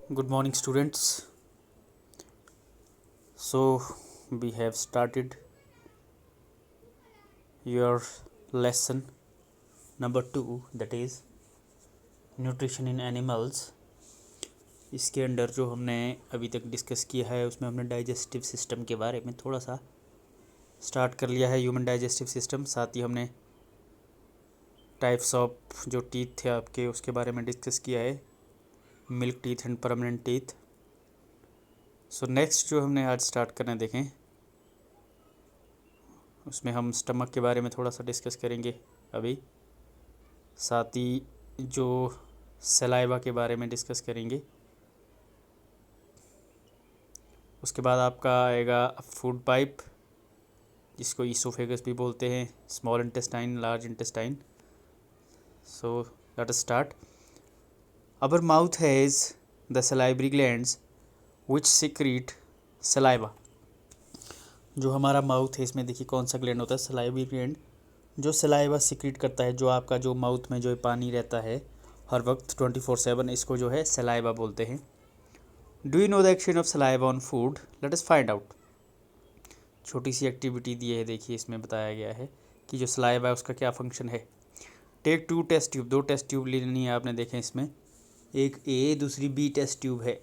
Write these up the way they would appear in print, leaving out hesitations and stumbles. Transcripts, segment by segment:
Good morning, students. So, we have started your lesson number 2, that is nutrition in animals. इसके अंदर जो हमने अभी तक डिस्कस किया है उसमें हमने डाइजेस्टिव सिस्टम के बारे में थोड़ा सा स्टार्ट कर लिया है, ह्यूमन डाइजेस्टिव सिस्टम। साथ ही हमने टाइप्स ऑफ जो टीथ थे आपके उसके बारे में डिस्कस किया है, milk teeth and permanent teeth. So next जो हमने आज स्टार्ट करना देखें उसमें हम स्टमक के बारे में थोड़ा सा डिस्कस करेंगे अभी। साथ ही जो सलाइवा के बारे में डिस्कस करेंगे। उसके बाद आपका आएगा फूड पाइप, जिसको ईसोफेगस भी बोलते हैं, small intestine, large intestine. So let us start. Our mouth has the salivary glands which secrete saliva. जो हमारा माउथ है इसमें देखिए कौन सा ग्लैंड होता है, सलाइवरी ग्लैंड, जो सलाइवा सिक्रीट करता है। जो आपका जो माउथ में जो पानी रहता है हर वक्त 24/7, इसको जो है सलाइवा बोलते हैं। Do you know the action of saliva on food? Let us find out. छोटी सी एक्टिविटी दी है, देखिए इसमें बताया गया है कि जो सलाइवा है उसका क्या फंक्शन है। Take 2 test tube, 2 test tube लेनी है आपने। देखें इसमें एक ए दूसरी बी टेस्ट ट्यूब है।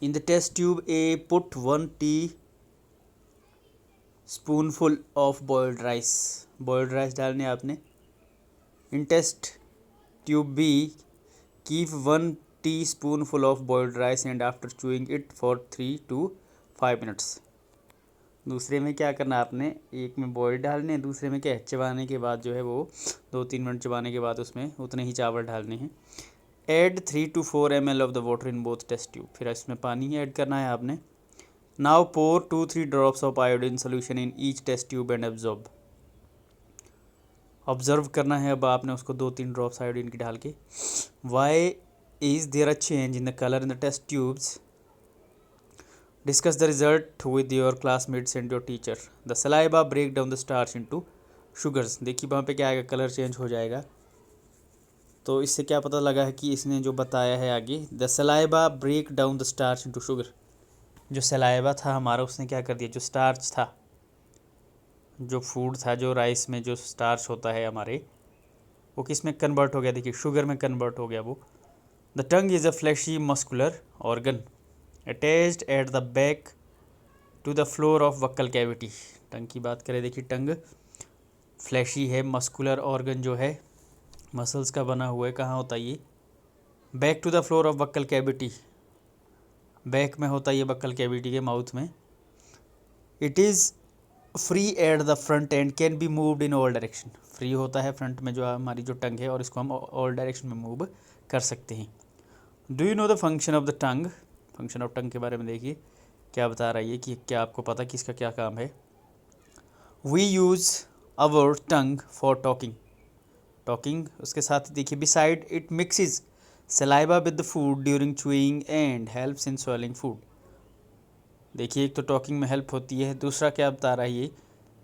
In the test tube A put 1 teaspoonful of boiled rice. Boiled rice डालने आपने। In test tube B keep 1 teaspoonful of boiled rice and after chewing it for 3 to 5 minutes. दूसरे में क्या करना आपने, एक में बॉइल डालने, दूसरे में क्या है, चबाने के बाद जो है वो 2-3 मिनट चबाने के बाद उसमें उतने ही चावल डालने हैं। Add 3 to 4 ml of the water in both test tube. फिर इसमें पानी ऐड करना है आपने। Now pour 2-3 drops of iodine solution in each test tube and absorb. Observe करना है अब आपने उसको 2-3 ड्रॉप्स आयोडीन की डाल के। Why is there a change in the colour in the test tubes? Discuss the result with your classmates and your teacher. The saliva break down the starch into sugars. देखिए वहाँ पे क्या आएगा, colour change हो जाएगा। तो इससे क्या पता लगा है कि इसने जो बताया है आगे, the saliva break down the starch into sugar. जो सलाइवा था हमारा उसने क्या कर दिया, जो स्टार्च था, जो फूड था, जो राइस में जो स्टार्च होता है हमारे, वो किस में कन्वर्ट हो गया, देखिए शुगर में कन्वर्ट हो गया वो। The tongue is a fleshy muscular organ attached at the back to the floor of buccal cavity. Tongue की बात करें, देखिए टंग फ्लैशी है, मस्कुलर ऑर्गन जो है मसल्स का बना हुआ है। कहाँ होता है ये? Back to the floor of buccal cavity, back में होता है ये वक्कल कैविटी के माउथ में। It is free at the front and can be moved in all direction. Free होता है फ्रंट में जो हमारी जो टंग है, और इसको हम ऑल डायरेक्शन में मूव कर सकते हैं। Do you know the function of the tongue? Function of tongue के बारे में देखिए क्या बता रहा है ये, कि क्या आपको पता कि इसका क्या काम है। We use our tongue for talking. Talking, उसके साथ देखिए beside it mixes saliva with the food during chewing and helps in swallowing food. देखिए एक तो टॉकिंग में हेल्प होती है, दूसरा क्या बता रहा है ये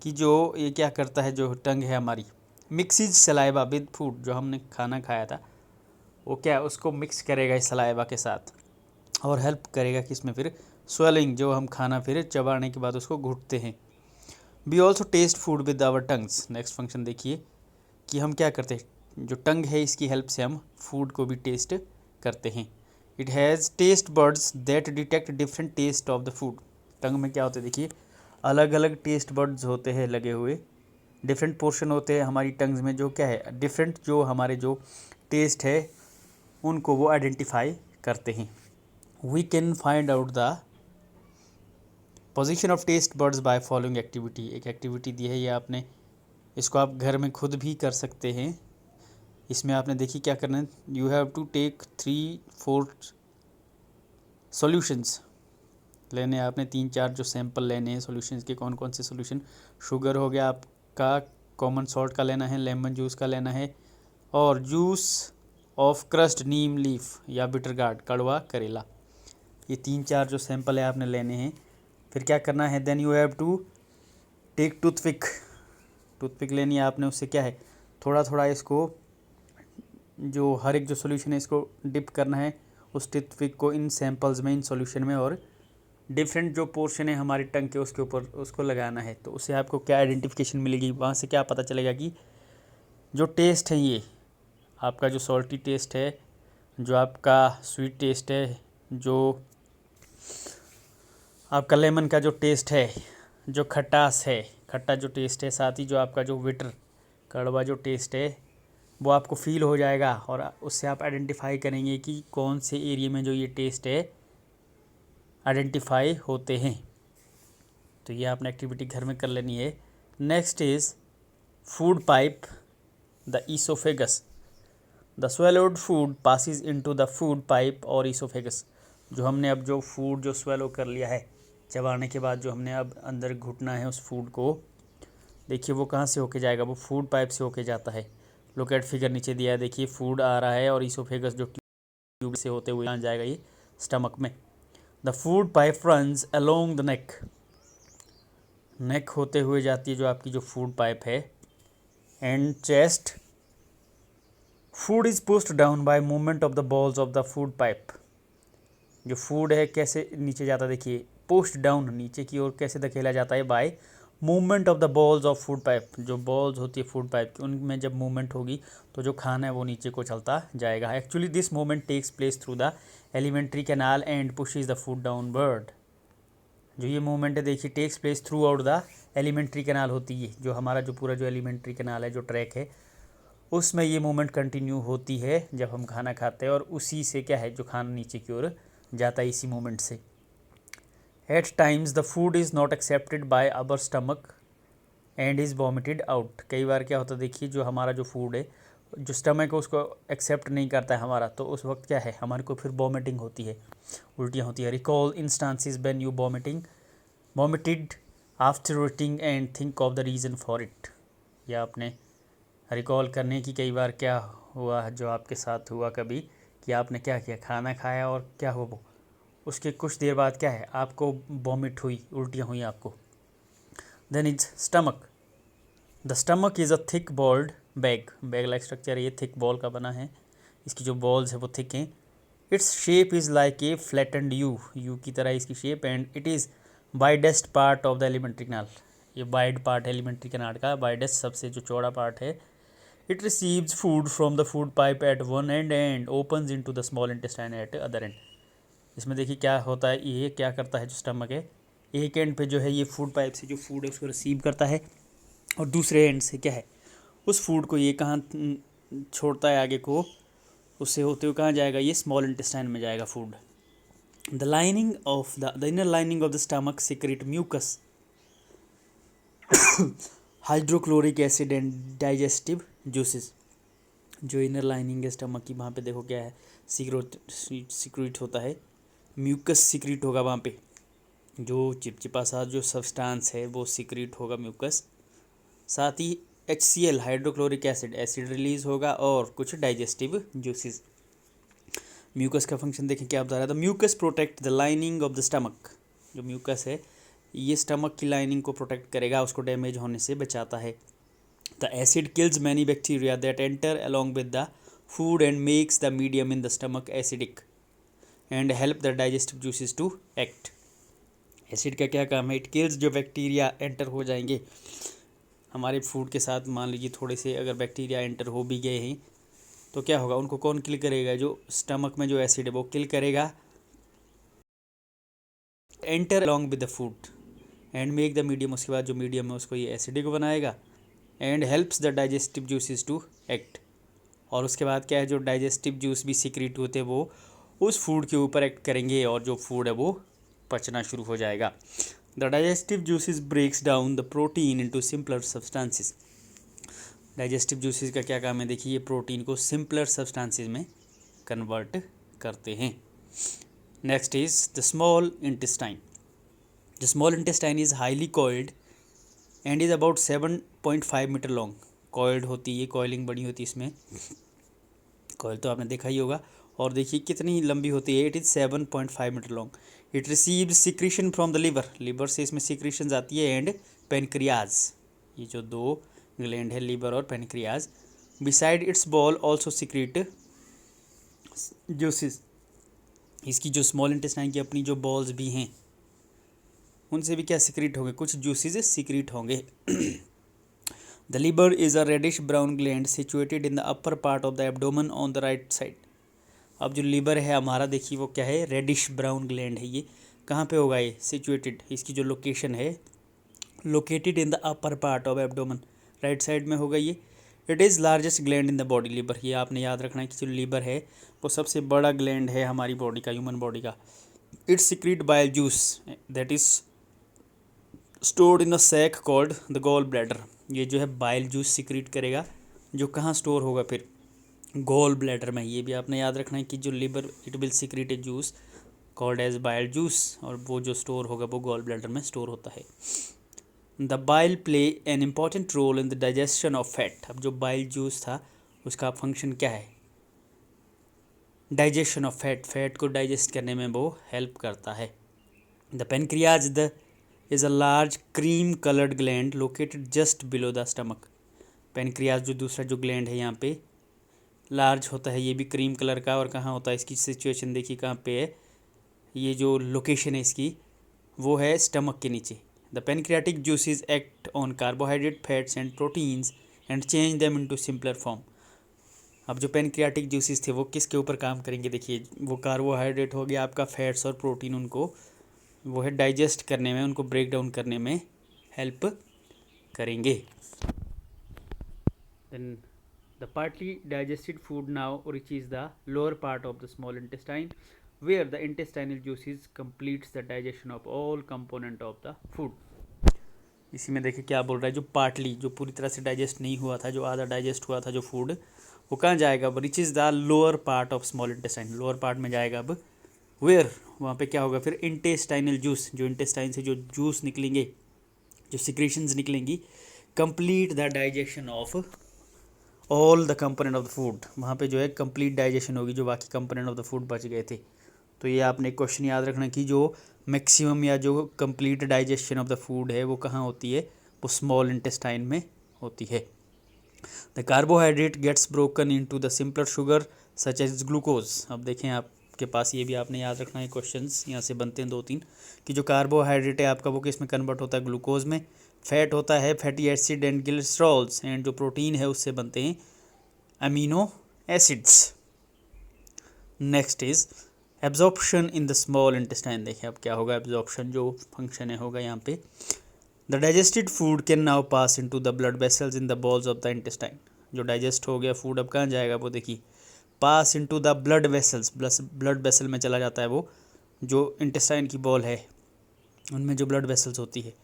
कि जो ये क्या करता है, जो टंग है हमारी, मिक्सिज सलाइवा विद फूड। जो हमने खाना खाया था वो क्या, उसको मिक्स करेगा इस सलाइवा के साथ, और हेल्प करेगा कि इसमें फिर स्वेलिंग, जो हम खाना फिर चबाने के बाद उसको घुटते हैं। We also taste food with our tongues. Next function देखिए कि हम क्या करते हैं, जो टंग है इसकी हेल्प से हम फूड को भी टेस्ट करते हैं। It has taste buds that detect different taste of the food. Tongue में क्या होता है, देखिए अलग अलग टेस्ट बर्ड्स होते हैं लगे हुए, डिफरेंट पोर्शन होते हैं हमारी टंग्स में, जो क्या है डिफरेंट, जो हमारे जो टेस्ट है उनको वो आइडेंटिफाई करते हैं। We can find out the position of taste birds by following activity. एक एक्टिविटी दी है ये आपने, इसको आप घर में खुद भी कर सकते हैं। इसमें आपने देखिए क्या करना है, you have to take 3-4 solutions लेने हैं आपने, 3-4 जो सैंपल लेने हैं सॉल्यूशंस के। कौन कौन से सॉल्यूशन? शुगर हो गया आपका, कॉमन सॉल्ट का लेना है, लेमन जूस का लेना है, और juice of crust Neem leaf या बिटर गार्ड, कड़वा करेला। ये 3-4 जो सैंपल है आपने लेने हैं। फिर क्या करना है, then you have to take toothpick. Toothpick लेनी है आपने, उससे क्या है थोड़ा थोड़ा इसको जो हर एक जो सोल्यूशन है इसको डिप करना है उस टूथपिक को इन सैंपल्स में, इन सॉल्यूशन में, और डिफरेंट जो पोर्शन है हमारे टंग के उसके ऊपर उसको लगाना है। तो उससे आपको क्या आइडेंटिफिकेशन मिलेगी, वहाँ से क्या पता चलेगा कि जो टेस्ट है ये आपका जो सॉल्टी टेस्ट है, जो आपका स्वीट टेस्ट है, जो आपका लेमन का जो टेस्ट है, जो खटास है, खट्टा जो टेस्ट है, साथ ही जो आपका जो विटर कड़वा जो टेस्ट है वो आपको फील हो जाएगा और उससे आप आइडेंटिफाई करेंगे कि कौन से एरिया में जो ये टेस्ट है आइडेंटिफाई होते हैं। तो ये आपने एक्टिविटी घर में कर लेनी है। Next is food pipe the oesophagus. The swallowed food passes into the food pipe और ईसोफेगस। जो हमने अब जो फूड जो स्वेलो कर लिया है, चबाने के बाद जो हमने अब अंदर घुटना है उस फूड को, देखिए वो कहाँ से होके जाएगा, वो फूड पाइप से होके जाता है। लुक एट फिगर नीचे दिया है, देखिए फूड आ रहा है और ईसोफेगस जो ट्यूब से होते हुए यहाँ जाएगा ये स्टमक में। The food pipe runs along the neck. Neck होते हुए जाती है जो आपकी जो फूड पाइप है। And chest. Food is pushed down by movement of the balls of the food pipe. जो फूड है कैसे नीचे जाता है, देखिए पुश्ड डाउन नीचे की ओर कैसे धकेला जाता है, by movement of the balls of food pipe. जो बॉल्स होती है फूड पाइप की उनमें जब मूवमेंट होगी तो जो खाना है वो नीचे को चलता जाएगा। Actually this movement takes place through the alimentary canal and pushes the food downward. जो ये मूवमेंट है देखिए takes place throughout the alimentary canal होती है, जो हमारा जो पूरा जो एलिमेंट्री कैनाल है, जो ट्रैक है, उसमें ये मूवमेंट कंटिन्यू होती है जब हम खाना खाते हैं और उसी से क्या है जो खाना नीचे की ओर जाता है इसी मूवमेंट से। At times the food is not accepted by our stomach and is vomited out. कई बार क्या होता है देखिए जो हमारा जो फूड है जो स्टमक है उसको एक्सेप्ट नहीं करता है हमारा, तो उस वक्त क्या है हमारे को फिर वॉमिटिंग होती है, उल्टियाँ होती है। Recall instances when you vomited after eating and think of the reason for it. या आपने रिकॉल करने की कई बार क्या हुआ जो आपके साथ हुआ कभी कि आपने क्या किया, खाना खाया और क्या हुआ वो उसके कुछ देर बाद क्या है आपको वॉमिट हुई, उल्टियाँ हुई आपको। Then is stomach. The stomach is a thick bold bag like structure. ये थिक बॉल का बना है, इसकी जो बॉल्स है वो थिक हैं। Its shape is like a flattened U की तरह इसकी shape. And it is widest part of the alimentary canal. ये वाइड पार्ट है एलिमेंट्री कैनाल का, वाइडेस्ट सबसे जो चौड़ा पार्ट है। It receives food from the food pipe at one end and opens into the small intestine at other end. इसमें देखिए क्या होता है, ये क्या करता है जो स्टमक है एक एंड पे जो है ये फूड पाइप से जो फूड है उसको रिसीव करता है और दूसरे एंड से क्या है उस फूड को ये कहाँ छोड़ता है आगे को, उससे होते हुए कहाँ जाएगा, ये स्मॉल इंटेस्टाइन में जाएगा food. The lining of the inner lining of the stomach secrete mucus, hydrochloric acid and digestive juices. जो इनर लाइनिंग है स्टमक की वहाँ पे देखो क्या है सीक्रेट होता है, म्यूकस सीक्रेट होगा वहाँ पे, जो चिपचिपा सा जो सब्सटेंस है वो सीक्रेट होगा म्यूकस। साथ ही HCl हाइड्रोक्लोरिक एसिड रिलीज होगा और कुछ डाइजेस्टिव जूसेस। म्यूकस का फंक्शन देखें क्या बता रहा है, the mucus protect the lining of the stomach. जो म्यूकस है ये स्टमक की लाइनिंग को प्रोटेक्ट करेगा, उसको डैमेज होने से बचाता है। The acid kills many bacteria that enter along with the food and makes the medium in the stomach acidic and help the digestive juices to act. Acid का क्या काम है, इट किल्स जो बैक्टीरिया एंटर हो जाएंगे हमारे food के साथ, मान लीजिए थोड़े से अगर बैक्टीरिया एंटर हो भी गए हैं तो क्या होगा, उनको कौन किल करेगा, जो स्टमक में जो एसिड है वो किल करेगा, enter along with the food and make the medium, उसके बाद जो मीडियम है उसको ये एसिडिक बनाएगा and helps the digestive juices to act. और उसके बाद क्या है जो डाइजेस्टिव जूस भी सीक्रेट होते हैं वो उस फूड के ऊपर एक्ट करेंगे और जो फूड है वो पचना शुरू हो जाएगा। The digestive juices breaks down the protein into simpler substances. Digestive juices का क्या काम है, देखिए ये प्रोटीन को सिंपलर सब्सटेंसेस में कन्वर्ट करते हैं। Next is the small intestine. The small intestine is highly coiled and is about 7.5 metre long. Coiled होती है, कॉइलिंग बड़ी होती है इसमें, कॉइल तो आपने देखा ही होगा। और देखिए कितनी लंबी होती है, it is 7.5 metre long. It receives secretion from the liver से इसमें सिक्रीशन आती है एंड पेनक्रियाज, ये जो दो ग्लैंड है लिवर और pancreas, beside it's ball also secret juices. इसकी जो स्मॉल इंटेस्टाइन की अपनी जो बॉल्स भी हैं उनसे भी क्या सीक्रेट होंगे, कुछ जूसेस सीक्रेट होंगे। The liver is a reddish brown gland situated in the upper part of the abdomen on the right side. अब जो लिवर है हमारा देखिए वो क्या है, रेडिश ब्राउन ग्लैंड है। ये कहाँ पे होगा, ये सिचुएटेड, इसकी जो लोकेशन है located in the upper part of abdomen, right side में होगा ये। It is largest gland in the body, liver, ये आपने याद रखना है कि जो लिवर है वो सबसे बड़ा ग्लैंड है हमारी बॉडी का, ह्यूमन बॉडी का। Its secrete bile juice that is stored in a sac called the gall bladder. ये जो है बाइल जूस सीक्रेट करेगा, जो कहाँ स्टोर होगा फिर, गॉल ब्लैडर में। ये भी आपने याद रखना है कि जो liver it will secrete a juice called as bile juice, और वो जो स्टोर होगा वो गॉल ब्लैडर में स्टोर होता है। The bile play an important role in the digestion of fat. अब जो बाइल जूस था उसका फंक्शन क्या है, डाइजेशन ऑफ फैट, फैट को डाइजेस्ट करने में वो हेल्प करता है। The pancreas the is a large cream coloured gland located just below the stomach. Pancreas जो दूसरा जो ग्लैंड है यहाँ पे लार्ज होता है, ये भी क्रीम कलर का, और कहाँ होता है, इसकी सिचुएशन देखिए कहाँ पे है, ये जो लोकेशन है इसकी वो है स्टमक के नीचे। The pancreatic juices act on carbohydrate fats and proteins and change them into simpler form. अब जो पेनक्रियाटिक जूसेस थे वो किसके ऊपर काम करेंगे, देखिए वो कार्बोहाइड्रेट हो गया आपका, फैट्स और प्रोटीन, उनको वो है डाइजेस्ट करने में, उनको ब्रेक डाउन करने में हेल्प करेंगे। Then the partly digested food now reaches the lower part of the small intestine where the intestinal juices completes the digestion of all component of the food। इसी में देखिए क्या बोल रहा है, जो पार्टली, जो पूरी तरह से डाइजेस्ट नहीं हुआ था, जो आधा डाइजेस्ट हुआ था जो फूड, वो कहाँ जाएगा, अब reaches the lower part of small intestine, lower part में जाएगा। अब वेयर, वहाँ पे क्या होगा फिर, इंटेस्टाइनल जूस, जो इंटेस्टाइन से जो जूस निकलेंगे, जो सिक्रेशंस निकलेंगी, complete the digestion of all the component of the food, वहाँ पे जो है कंप्लीट डाइजेशन होगी, जो बाकी कंपोनेंट ऑफ द फूड बच गए थे। तो ये आपने क्वेश्चन याद रखना कि जो मैक्सिमम या जो complete digestion of the food है वो कहाँ होती है, वो स्मॉल इंटेस्टाइन में होती है। The carbohydrate gets broken into the simpler sugar such as glucose. अब देखें आपके पास ये भी आपने याद रखना है, क्वेश्चंस यहाँ से बनते हैं 2-3, कि जो कार्बोहाइड्रेट है आपका वो किस में कन्वर्ट होता है, ग्लूकोज में। फैट होता है fatty acid and glycerols, and जो प्रोटीन है उससे बनते हैं amino acids. Next is absorption in the small intestine. देखिए अब क्या होगा, एब्जॉर्प्शन जो फंक्शन है होगा यहाँ पे, the digested food can now pass into the blood vessels in the balls of the intestine. जो डाइजेस्ट हो गया फूड अब कहाँ जाएगा, वो देखिए पास into the blood vessels, blood vessel में चला जाता है वो, जो इंटेस्टाइन की बॉल है उनमें जो ब्लड वेसल्स होती है।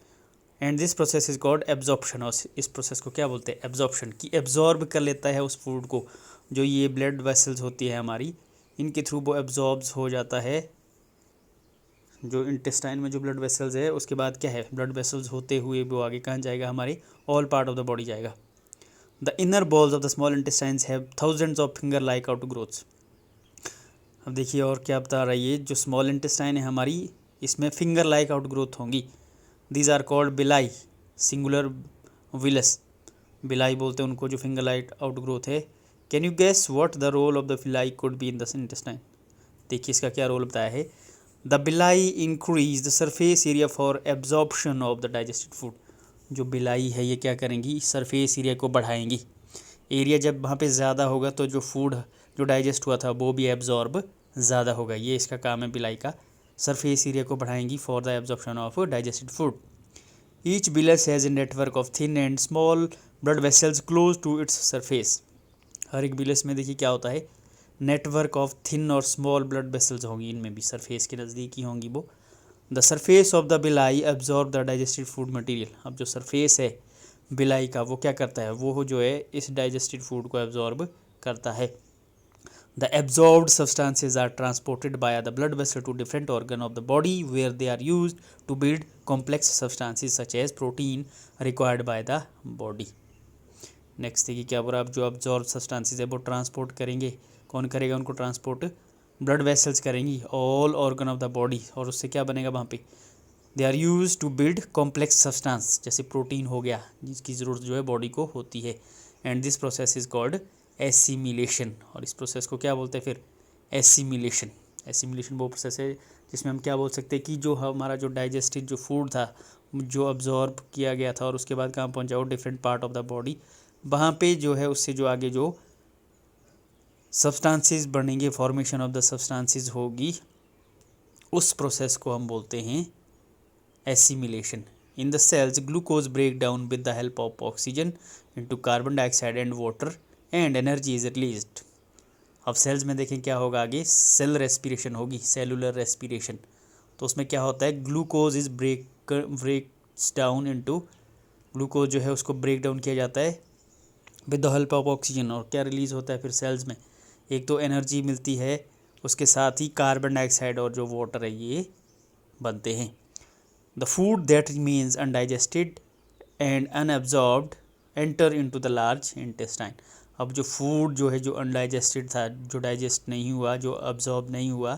And this process is called absorption, और इस प्रोसेस को क्या बोलते हैं, एब्जॉर्प्शन, की एब्जॉर्ब कर लेता है उस फूड को, जो ये ब्लड वेसल्स होती है हमारी, इनके थ्रू वो एब्जॉर्ब्स हो जाता है। जो इंटेस्टाइन में जो ब्लड वेसल्स है उसके बाद क्या है, ब्लड वेसल्स होते हुए वो आगे कहाँ जाएगा, हमारे all part of the body जाएगा। The inner walls of the small intestines have thousands of finger like outgrowths. अब देखिए और क्या बता रहा है, ये जो स्मॉल इंटेस्टाइन है हमारी, इसमें फिंगर लाइक आउट ग्रोथ होंगी। These are called villi, singular villus, villi बोलते हैं उनको जो फिंगर लाइक आउट ग्रोथ है। Can you guess what the role of the villi could be in the intestine. देखिए इसका क्या रोल बताया है, the villi increase the surface area for absorption of the digested food. जो villi है ये क्या करेंगी, सरफेस एरिया को बढ़ाएंगी। एरिया जब वहाँ पे ज़्यादा होगा तो जो फूड जो डाइजेस्ट हुआ था वो भी एब्जॉर्ब ज़्यादा होगा, ये इसका काम है बिलाई का, सरफेस एरिया को बढ़ाएंगी for the absorption of digested food. Each villus has a network of thin and small blood vessels close to its surface. हर एक बिलस में देखिए क्या होता है, नेटवर्क ऑफ थिन और स्मॉल ब्लड वेसल्स होंगी, इनमें भी सरफेस के नज़दीक ही होंगी वो। The surface of the villi absorb the digested food material. अब जो सरफेस है बिलाई का वो क्या करता है, वो जो है इस डाइजेस्टेड फूड को एब्जॉर्ब करता है। The absorbed substances are transported by the blood vessel to different organ of the body where they are used to build complex substances such as protein required by the body. Next देखिए क्या बोला, अब जो absorb substances है वो transport करेंगे, कौन करेगा उनको ट्रांसपोर्ट, ब्लड वेसल्स करेंगी all organ of the body, और उससे क्या बनेगा वहाँ पे, they are use to build complex substance, जैसे प्रोटीन हो गया जिसकी ज़रूरत जो है बॉडी को होती है, and this process is called assimilation. और इस प्रोसेस को क्या बोलते हैं फिर? एसिमिलेशन। एसिमिलेशन वो प्रोसेस है जिसमें हम क्या बोल सकते हैं कि जो हमारा जो डाइजेस्टेड जो फूड था, जो अब्जॉर्ब किया गया था और उसके बाद कहाँ पहुँचा वो different part of the body, वहाँ पे जो है उससे जो आगे जो सब्सटेंसेस बनेंगे, फॉर्मेशन ऑफ द सब्सटेंसेस होगी, उस प्रोसेस को हम बोलते हैं assimilation. In the cells glucose break down with the help of oxygen into carbon dioxide and water and energy is released. अब सेल्स में देखें क्या होगा आगे, सेल रेस्पिरेशन होगी, सेलुलर रेस्पिरेशन। तो उसमें क्या होता है, glucose is breaks down into, glucose जो है उसको ब्रेक डाउन किया जाता है with the help of oxygen. और क्या रिलीज होता है फिर सेल्स में, एक तो एनर्जी मिलती है, उसके साथ ही कार्बन डाइऑक्साइड और जो वाटर है ये बनते हैं। The food that remains undigested and unabsorbed enter into the large intestine. अब जो फूड जो है जो अनडाइजेस्टेड था, जो डाइजेस्ट नहीं हुआ, जो अब्जॉर्ब नहीं हुआ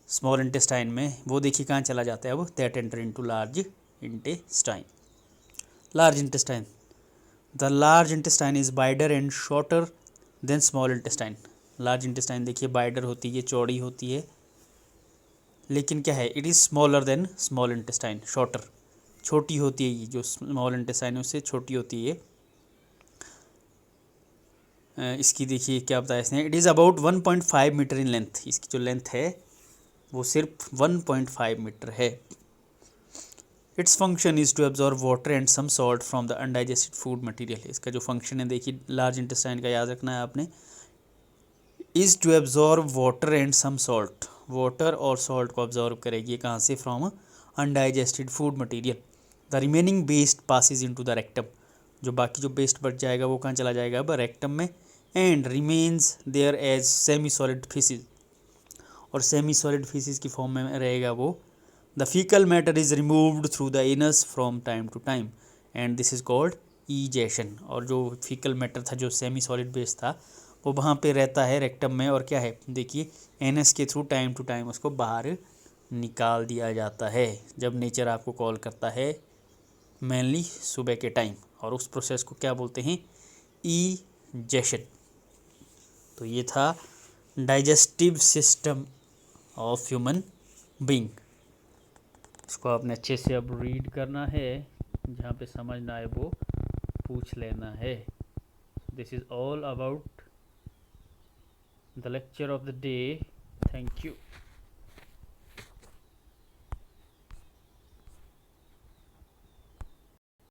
स्मॉल इंटेस्टाइन में, वो देखिए कहाँ चला जाता है अब, that enter into large intestine. Large intestine, the large intestine is wider and shorter than small intestine. Large intestine देखिए वाइडर होती है, चौड़ी होती है, लेकिन क्या है, it is smaller than small intestine, shorter, छोटी होती है। ये जो स्मॉल इंटेस्टाइन है उससे छोटी होती है। इसकी देखिए क्या बताया इसने, it is about 1.5 metre in length. इसकी जो लेंथ है वो सिर्फ 1.5 मीटर है। Its function is to absorb water and some salt from the undigested food material. इसका जो फंक्शन है देखिए, लार्ज इंटेस्टाइन का याद रखना है आपने, is to absorb water and some salt, water और सॉल्ट को ऑब्जॉर्व करेगी कहाँ से, from undigested food material. The remaining waste passes into the rectum, जो बाकी जो वेस्ट बच जाएगा वो कहाँ चला जाएगा, अब रेक्टम में, and remains there as semi solid faeces, और सेमी सॉलिड फीसिस की फॉर्म में रहेगा वो। The faecal matter is removed through the anus from time to time and this is called egestion. और जो फीकल मैटर था, जो सेमी सॉलिड बेस था, वो वहाँ पे रहता है रेक्टम में, और क्या है देखिए, एनएस के थ्रू टाइम टू टाइम उसको बाहर निकाल दिया जाता है जब नेचर आपको कॉल करता है, मेनली सुबह के टाइम। और उस प्रोसेस को क्या बोलते हैं, ईजेशन। तो ये था digestive system of human being. इसको आपने अच्छे से अब रीड करना है, जहाँ पे समझ ना आए वो पूछ लेना है। This is all about the lecture of the day. Thank you.